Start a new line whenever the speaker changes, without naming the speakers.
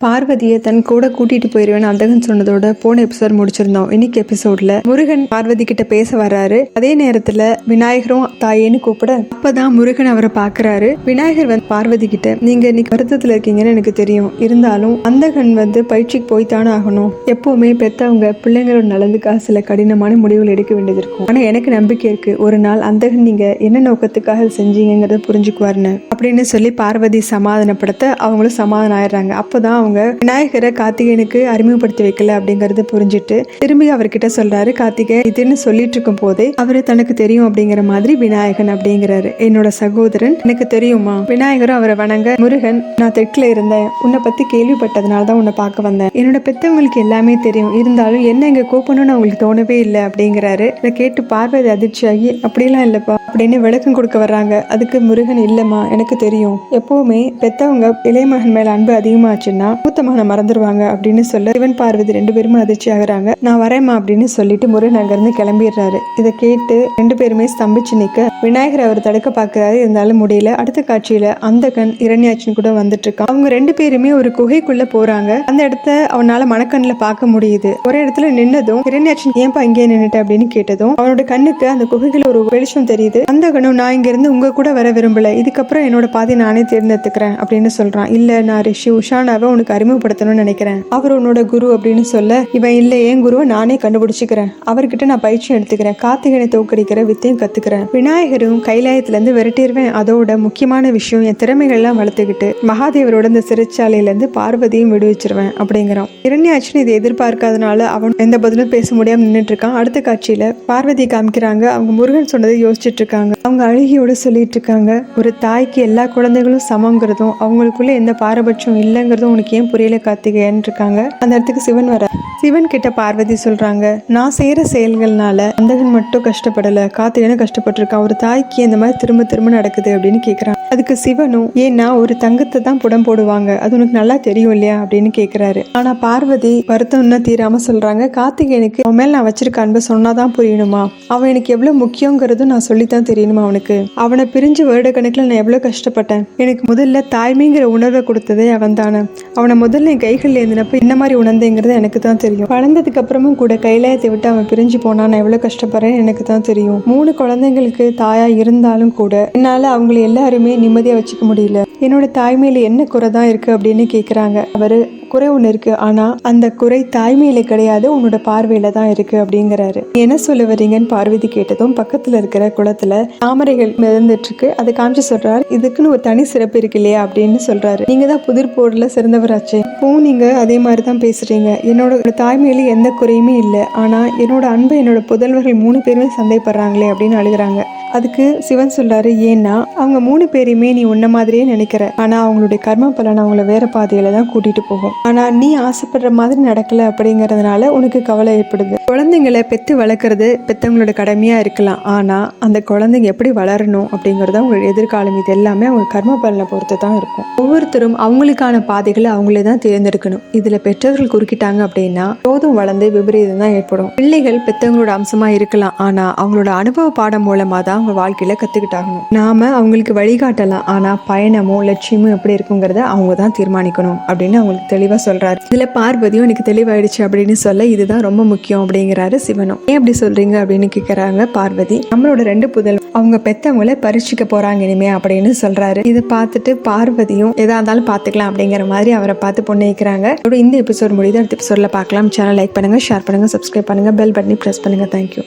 பார்வதியை தன் கூட கூட்டிட்டு போயிருவேன் அந்தகன் சொன்னதோட போன எபிசோட் முடிச்சிருந்தோம். இன்னைக்கு எபிசோட்ல முருகன் பார்வதி கிட்ட பேச வர்றாரு. அதே நேரத்துல விநாயகரும் தாயேன்னு கூப்பிட அப்பதான் முருகன் அவரை பாக்குறாரு. விநாயகர் வந்து பார்வதி கிட்ட, நீங்க இன்னைக்கு வருத்தத்துல இருக்கீங்கன்னு எனக்கு தெரியும், இருந்தாலும் அந்தகன் வந்து பயிற்சிக்கு போய்த்தானே ஆகணும். எப்பவுமே பெத்தவங்க பிள்ளைங்களோட நலனுக்காக சில கடினமான முடிவுகள் எடுக்க வேண்டியது இருக்கும். ஆனா எனக்கு நம்பிக்கை இருக்கு, ஒரு நாள் அந்தகன் நீங்க என்ன நோக்கத்துக்காக செஞ்சீங்கிறத புரிஞ்சுக்குவாருன்னு அப்படின்னு சொல்லி பார்வதி சமாதானப்படுத்த அவங்களும் சமாதானம் ஆயிடுறாங்க. அப்பதான் விநாயகரை கார்த்திகேயனுக்கு அறிமுகப்படுத்தி வைக்கல அப்படிங்கறது புரிஞ்சுட்டு திரும்பி அவர்கிட்ட சொல்றாரு. கார்த்திகேயன் இதுன்னு சொல்லிட்டு இருக்கும் போதே அவரு தனக்கு தெரியும் அப்படிங்கிற மாதிரி விநாயகன் அப்படிங்கிறாரு. என்னோட சகோதரன், எனக்கு தெரியுமா? விநாயகரும் அவரை வணங்க, முருகன், நான் தெற்குல இருந்தேன், உன்னை பத்தி கேள்விப்பட்டதுனாலதான் உன்னை பார்க்க வந்தேன். என்னோட பெத்தவங்களுக்கு எல்லாமே தெரியும், இருந்தாலும் என்ன இங்க கூப்பிடணும்னு அவங்களுக்கு தோணவே இல்லை அப்படிங்கிறாரு. இதை கேட்டு பார்வதி அதிர்ச்சியாகி, அப்படிலாம் இல்லப்பா அப்படின்னு விளக்கம் கொடுக்க வர்றாங்க. அதுக்கு முருகன், இல்லம்மா எனக்கு தெரியும், எப்பவுமே பெத்தவங்க இளைய மகன் மேல அன்பு அதிகமாச்சுன்னா மூத்த மகனை மறந்துடுவாங்க அப்படின்னு சொல்ல சிவன் பார்வதி ரெண்டு பேருமே அதிர்ச்சி ஆகுறாங்க. நான் வரேம்மா அப்படின்னு சொல்லிட்டு முருகன் அங்கிருந்து கிளம்பிடுறாரு. இதை கேட்டு ரெண்டு பேருமே ஸ்தம்பிச்சு நிக்க விநாயகர் அவர் தடுக்க பாக்குறாரு, இருந்தாலும் முடியல. அடுத்த காட்சியில அந்தகன் இரண்யாட்சன் கூட வந்துட்டு இருக்கான். அவங்க ரெண்டு பேருமே ஒரு குகைக்குள்ள போறாங்க. அந்த இடத்த அவனால மனக்கண்ணுல பார்க்க முடியுது. ஒரே இடத்துல நின்னதும் இரண்யாட்சன், ஏன்பா இங்கே நின்னுட்ட அப்படின்னு கேட்டதும் அவனோட கண்ணுக்கு அந்த குகைக்குள்ள ஒரு வெளிச்சம் தெரியுது. அந்தகனும், நான் இங்க இருந்து உங்க கூட வர விரும்பல, இதுக்கப்புறம் என்னோட பாதி நானே தேர்ந்தெடுத்துக்கிறேன் அப்படின்னு சொல்றான். இல்ல, நான் ரிஷி உஷானாவை உனக்கு அறிமுகப்படுத்தணும்னு நினைக்கிறேன், அவர் உன்னோட குரு அப்படின்னு சொல்ல, இவன் இல்ல, என் குருவை நானே கண்டுபிடிச்சுக்கிறேன், அவர்கிட்ட நான் பயிற்சி எடுத்துக்கிறேன், கார்த்திகேயனை தோக்கடிக்கிற வித்தையும் கத்துக்கிறேன், விநாயகரும் கைலாயத்துல இருந்து விரட்டிடுவேன், அதோட முக்கியமான விஷயம் என் திறமைகள் எல்லாம் வளர்த்துக்கிட்டு மகாதேவரோட இந்த சிறைச்சாலையில இருந்து பார்வதியும் விடுவிச்சிருவேன் அப்படிங்கிறான். இரண்யாட்சன் இதை எதிர்பார்க்காதனால அவன் எந்த பதிலும் பேச முடியாம நின்றுட்டு இருக்கான். அடுத்த காட்சியில பார்வதி காமிக்கிறாங்க. அவங்க முருகன் சொன்னதை யோசிச்சுட்டு இருக்காங்க. அவங்க அழுகியோட சொல்லிட்டு இருக்காங்க, ஒரு தாய்க்கு எல்லா குழந்தைகளும் சமங்கிறதும் அவங்களுக்குள்ள எந்த பாரபட்சம் இல்லைங்கிறதும் உனக்கு ஏன் புரியல கார்த்திகேயன் இருக்காங்க. அந்த இடத்துக்கு சிவன் வர, சிவன் கிட்ட பார்வதி சொல்றாங்க, நான் செய்யற செயல்கள்னால அந்தகன் மட்டும் கஷ்டப்படல, கார்த்திகேயனும் கஷ்டப்பட்டிருக்கான், ஒரு தாய்க்கு இந்த மாதிரி திரும்ப திரும்ப நடக்குது அப்படின்னு கேக்குறான். அதுக்கு சிவனும், ஏன்னா ஒரு தங்கத்தை தான் புடம் போடுவாங்க, அது உனக்கு நல்லா தெரியும் இல்லையா அப்படின்னு கேக்குறாரு. ஆனா பார்வதி வருத்தம்னா தீராம சொல்றாங்க, கார்த்திகேயனுக்கு அவன் மேல நான் வச்சிருக்க அன்பை சொன்னாதான் புரியணுமா, அவன் எனக்கு எவ்வளவு முக்கியங்கிறதும் நான் சொல்லித்தான் தெரியணுமா அவனுக்கு, அவனை பிரிஞ்சு வருட கணக்குல நான் எவ்வளவு கஷ்டப்பட்டேன், எனக்கு முதல்ல தாய்மைங்கிற உணர்வை கொடுத்ததே அவன் தானே, அவனை முதல்ல என் கைகள் ஏந்தினப்ப என்ன மாதிரி உணர்ந்தேங்கிறது எனக்கு தான் தெரியும், வளர்ந்ததுக்கு அப்புறமும் கூட கைலாயத்தை விட்டு அவன் பிரிஞ்சு போனா நான் எவ்வளவு கஷ்டப்படுறேன் எனக்கு தான் தெரியும், 3 குழந்தைங்களுக்கு தாயா இருந்தாலும் கூட என்னால அவங்களை எல்லாருமே நிம்மதியா வச்சுக்க முடியல, என்னோட தாய்மையில என்ன குறை தான் இருக்கு அப்படின்னு கேக்குறாங்க. அவரு, குறை ஒண்ணு இருக்கு, ஆனா அந்த குறை தாய்மையில கிடையாது, உன்னோட பார்வையில தான் இருக்கு அப்படிங்கிறாரு. என்ன சொல்ல வரீங்கன்னு பார்வதி கேட்டதும் பக்கத்துல இருக்கிற குளத்துல தாமரைகள் மிதந்துட்டு இருக்கு, அதை காமிச்சு சொல்றாரு, இதுக்குன்னு ஒரு தனி சிறப்பு இருக்கு இல்லையா அப்படின்னு சொல்றாரு. நீங்க தான் புதிர் போர்ல சிறந்தவராச்சே, இப்போ நீங்க அதே மாதிரிதான் பேசுறீங்க, என்னோட தாய்மையில எந்த குறையுமே இல்லை, ஆனா என்னோட அன்பை என்னோட புதல்வர்கள் 3 பேருமே சந்தேகப்படுறாங்களே அப்படின்னு அழுகுறாங்க. அதுக்கு சிவன் சொல்றாரு, ஏன்னா அவங்க 3 பேரையுமே நீ உன்ன மாதிரியே நினைக்கிற, ஆனா அவங்களுடைய கர்ம பலன் அவங்கள வேற பாதையில தான் கூட்டிட்டு போகும், ஆனா நீ ஆசைப்படுற மாதிரி நடக்கல அப்படிங்கறதுனால உனக்கு கவலை ஏற்படுது. குழந்தைங்களை பெத்து வளர்க்கறது பெத்தவங்களோட கடமையா இருக்கலாம், ஆனா அந்த குழந்தைங்க எப்படி வளரணும் அப்படிங்கறது அவங்களோட எதிர்காலம், இது எல்லாமே அவங்க கர்ம பலனை பொறுத்து தான் இருக்கும். ஒவ்வொருத்தரும் அவங்களுக்கான பாதைகளை அவங்களே தான் தேர்ந்தெடுக்கணும். இதுல பெற்றவர்கள் குறுக்கிட்டாங்க அப்படின்னா போதும் வளர்ந்து விபரீதம் தான் ஏற்படும். பிள்ளைகள் பெத்தவங்களோட அம்சமா இருக்கலாம், ஆனா அவங்களோட அனுபவ பாடம் மூலமா தான் அவங்க வாழ்க்கையில கத்துக்கிட்டாகணும். நாம அவங்களுக்கு வழிகாட்டலாம், ஆனா பயணமும் லட்சியமும் எப்படி இருக்குங்கிறத அவங்க தான் தீர்மானிக்கணும் அப்படின்னு அவங்களுக்கு தெளிவா சொல்றாரு. இதுல பார்வதியும் எனக்கு தெளிவாயிடுச்சு அப்படின்னு சொல்ல, இதுதான் ரொம்ப முக்கியம் அப்படிங்கிறாரு சிவனும். ஏன் அப்படி சொல்றீங்க அப்படின்னு கேக்குறாங்க பார்வதி. நம்மளோட 2 புதல் அவங்க பெத்தவங்களை பரீட்சிக்க போறாங்க இனிமே அப்படின்னு சொல்றாரு. இதை பார்த்துட்டு பார்வதியும் எதா இருந்தாலும் பாத்துக்கலாம் அப்படிங்கிற மாதிரி அவரை பார்த்து பொண்ணு இந்த எபிசோட் முடியுது. அடுத்த எபிசோட்ல பார்க்கலாம். சேனல் லைக் பண்ணுங்க, ஷேர் பண்ணுங்க, சப்ஸ்கிரைப் பண்ணுங்க, பெல் பட்டனை பிரஸ் பண்ணுங்க. தேங்க்யூ.